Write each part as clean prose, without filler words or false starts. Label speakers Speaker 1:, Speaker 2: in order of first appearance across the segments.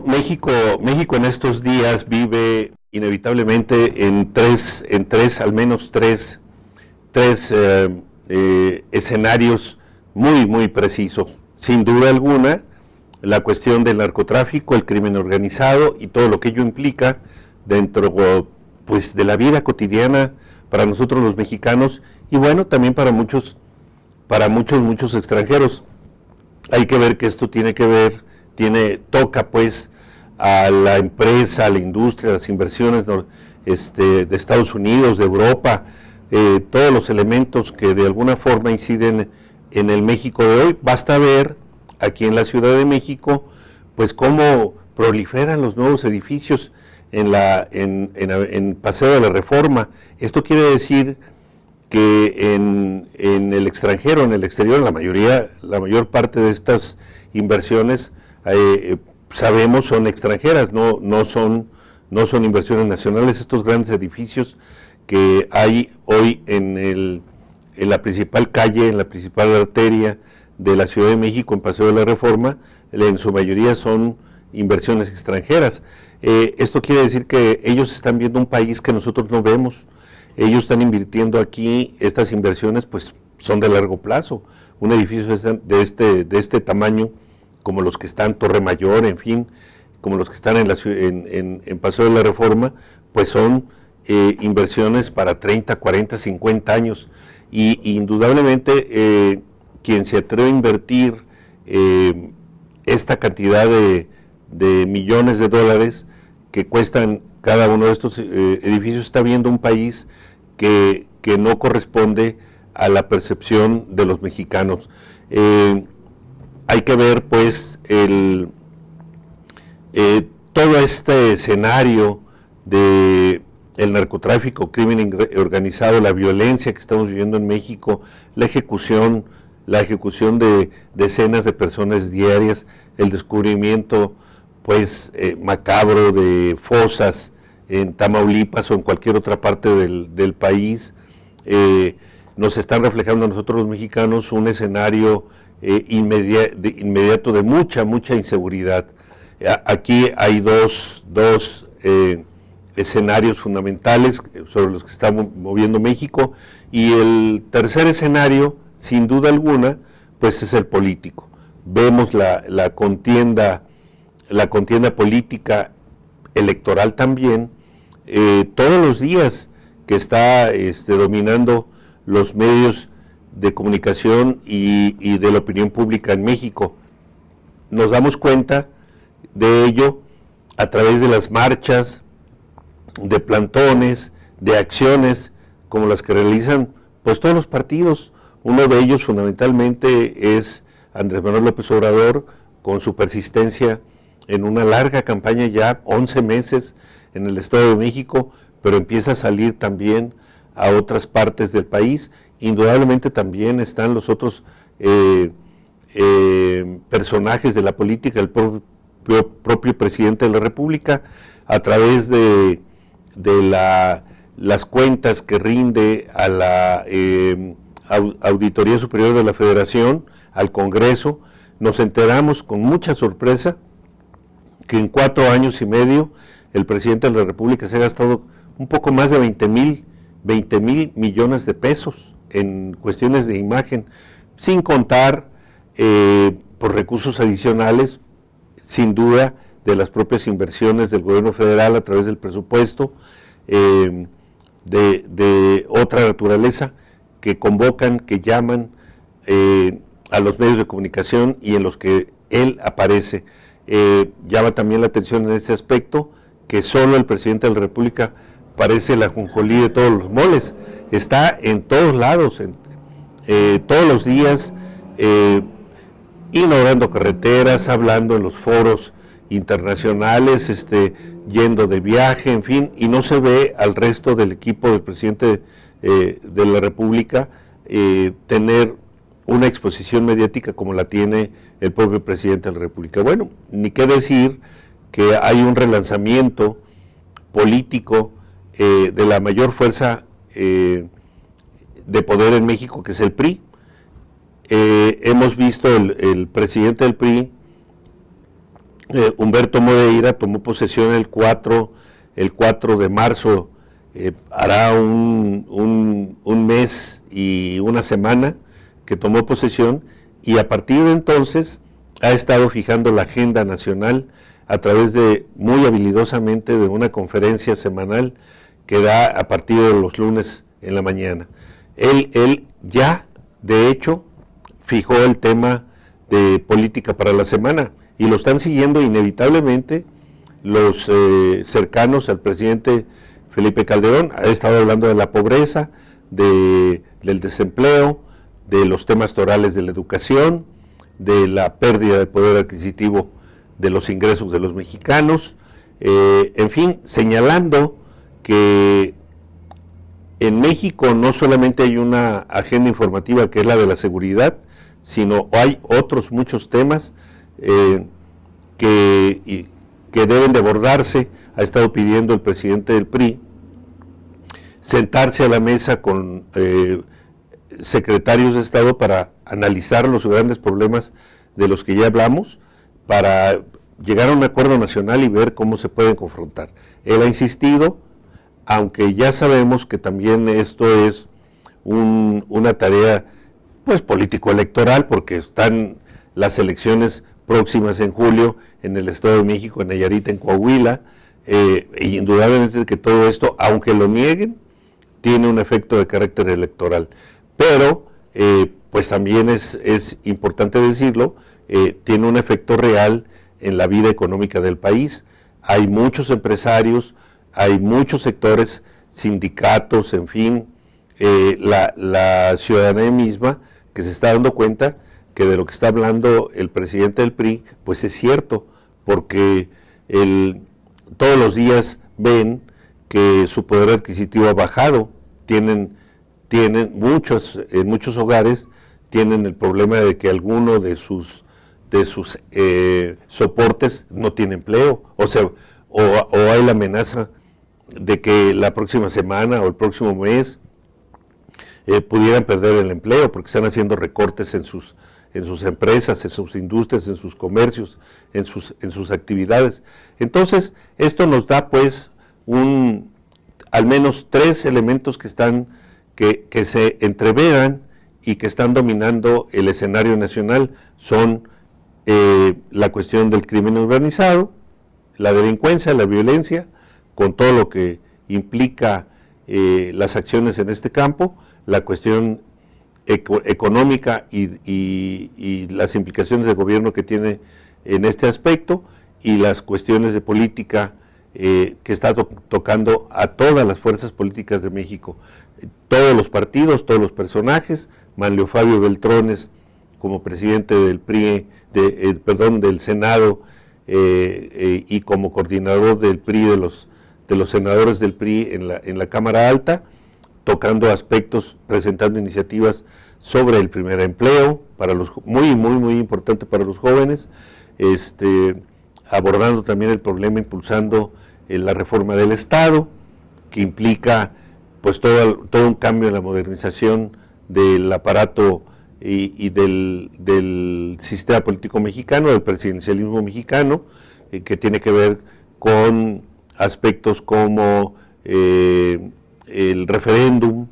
Speaker 1: Bueno, México en estos días vive inevitablemente al menos tres escenarios muy precisos. Sin duda alguna, la cuestión del narcotráfico, el crimen organizado y todo lo que ello implica dentro, pues, de la vida cotidiana para nosotros los mexicanos y bueno, también para muchos extranjeros. Hay que ver que esto toca pues a la empresa, a la industria, a las inversiones de Estados Unidos, de Europa, todos los elementos que de alguna forma inciden en el México de hoy. Basta ver aquí en la Ciudad de México pues cómo proliferan los nuevos edificios en Paseo de la Reforma. Esto quiere decir que en el extranjero, en el exterior, la mayor parte de estas inversiones sabemos son extranjeras, no son inversiones nacionales. Estos grandes edificios que hay hoy en la principal calle, en la principal arteria de la Ciudad de México, en Paseo de la Reforma, en su mayoría son inversiones extranjeras. Esto quiere decir que ellos están viendo un país que nosotros no vemos. Ellos están invirtiendo aquí. Estas inversiones pues son de largo plazo. Un edificio de este tamaño, como los que están en Torre Mayor, en fin, como los que están en Paseo de la Reforma, pues son inversiones para 30, 40, 50 años. Y indudablemente quien se atreve a invertir esta cantidad de millones de dólares que cuestan cada uno de estos edificios está viendo un país que no corresponde a la percepción de los mexicanos. Hay que ver pues todo este escenario de el narcotráfico, crimen organizado, la violencia que estamos viviendo en México, la ejecución de decenas de personas diarias, el descubrimiento pues macabro de fosas en Tamaulipas o en cualquier otra parte del país, nos están reflejando a nosotros los mexicanos un escenario inmediato de mucha inseguridad. Aquí hay dos escenarios fundamentales sobre los que está moviendo México, y el tercer escenario, sin duda alguna, pues es el político. Vemos la contienda política electoral también, todos los días que está dominando los medios de comunicación y de la opinión pública en México. Nos damos cuenta de ello a través de las marchas, de plantones, de acciones como las que realizan pues todos los partidos. Uno de ellos fundamentalmente es Andrés Manuel López Obrador, con su persistencia en una larga campaña, ya 11 meses en el Estado de México, pero empieza a salir también a otras partes del país. Indudablemente también están los otros personajes de la política, el propio presidente de la República, a través de las cuentas que rinde a la Auditoría Superior de la Federación, al Congreso. Nos enteramos con mucha sorpresa que en 4 años y medio el presidente de la República se ha gastado un poco más de 20 mil millones de pesos en cuestiones de imagen, sin contar por recursos adicionales, sin duda, de las propias inversiones del gobierno federal a través del presupuesto, de otra naturaleza, que convocan, que llaman a los medios de comunicación y en los que él aparece. Llama también la atención en este aspecto que solo el presidente de la República parece el ajonjolí de todos los moles. Está en todos lados, todos los días, inaugurando carreteras, hablando en los foros internacionales, yendo de viaje, en fin, y no se ve al resto del equipo del presidente de la República tener una exposición mediática como la tiene el propio presidente de la República. Bueno, ni qué decir que hay un relanzamiento político de la mayor fuerza de poder en México, que es el PRI. Hemos visto el presidente del PRI Humberto Moreira tomó posesión el 4 de marzo, hará un mes y una semana que tomó posesión, y a partir de entonces ha estado fijando la agenda nacional a través de, muy habilidosamente, de una conferencia semanal que da a partir de los lunes en la mañana. Él ya, de hecho, fijó el tema de política para la semana, y lo están siguiendo inevitablemente los cercanos al presidente Felipe Calderón. Ha estado hablando de la pobreza, del desempleo, de los temas torales de la educación, de la pérdida de poder adquisitivo de los ingresos de los mexicanos, en fin, señalando que en México no solamente hay una agenda informativa que es la de la seguridad, sino hay otros muchos temas que deben de abordarse. Ha estado pidiendo el presidente del PRI sentarse a la mesa con secretarios de Estado para analizar los grandes problemas de los que ya hablamos, para llegar a un acuerdo nacional y ver cómo se pueden confrontar. Él ha insistido, aunque ya sabemos que también esto es una tarea pues político-electoral, porque están las elecciones próximas en julio en el Estado de México, en Nayarit, en Coahuila, e indudablemente que todo esto, aunque lo nieguen, tiene un efecto de carácter electoral. Pero, pues también es importante decirlo, tiene un efecto real en la vida económica del país. Hay muchos empresarios, hay muchos sectores, sindicatos, en fin, la ciudadanía misma que se está dando cuenta que de lo que está hablando el presidente del PRI, pues es cierto, porque todos los días ven que su poder adquisitivo ha bajado. En muchos hogares tienen el problema de que alguno de sus soportes no tiene empleo, o hay la amenaza de que la próxima semana o el próximo mes pudieran perder el empleo porque están haciendo recortes en sus empresas, en sus industrias, en sus comercios, en sus actividades. Entonces, esto nos da pues al menos tres elementos que se entreveran y que están dominando el escenario nacional. Son la cuestión del crimen organizado, la delincuencia, la violencia, con todo lo que implica las acciones en este campo, la cuestión económica y las implicaciones de gobierno que tiene en este aspecto, y las cuestiones de política que está tocando a todas las fuerzas políticas de México, todos los partidos, todos los personajes. Manlio Fabio Beltrones como presidente del PRI, del Senado, y como coordinador del PRI, de los senadores del PRI en la Cámara Alta, tocando aspectos, presentando iniciativas sobre el primer empleo, muy importante para los jóvenes, abordando también el problema, impulsando la reforma del Estado, que implica pues todo un cambio en la modernización del aparato y del sistema político mexicano, del presidencialismo mexicano, que tiene que ver con aspectos como el referéndum,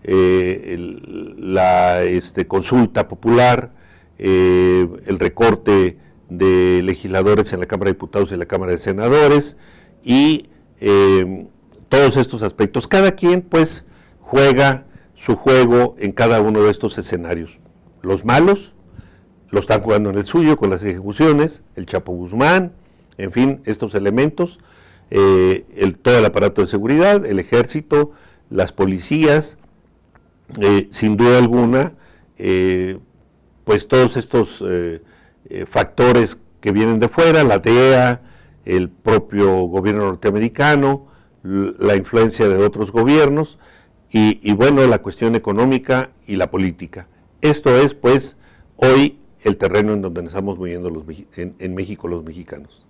Speaker 1: la consulta popular, el recorte de legisladores en la Cámara de Diputados y en la Cámara de Senadores, y todos estos aspectos. Cada quien pues juega su juego en cada uno de estos escenarios. Los malos lo están jugando en el suyo con las ejecuciones, el Chapo Guzmán, en fin, estos elementos, todo el aparato de seguridad, el ejército, las policías, sin duda alguna, pues todos estos factores que vienen de fuera, la DEA, el propio gobierno norteamericano, la influencia de otros gobiernos, y bueno, la cuestión económica y la política. Esto es pues hoy el terreno en donde nos estamos moviendo en México los mexicanos.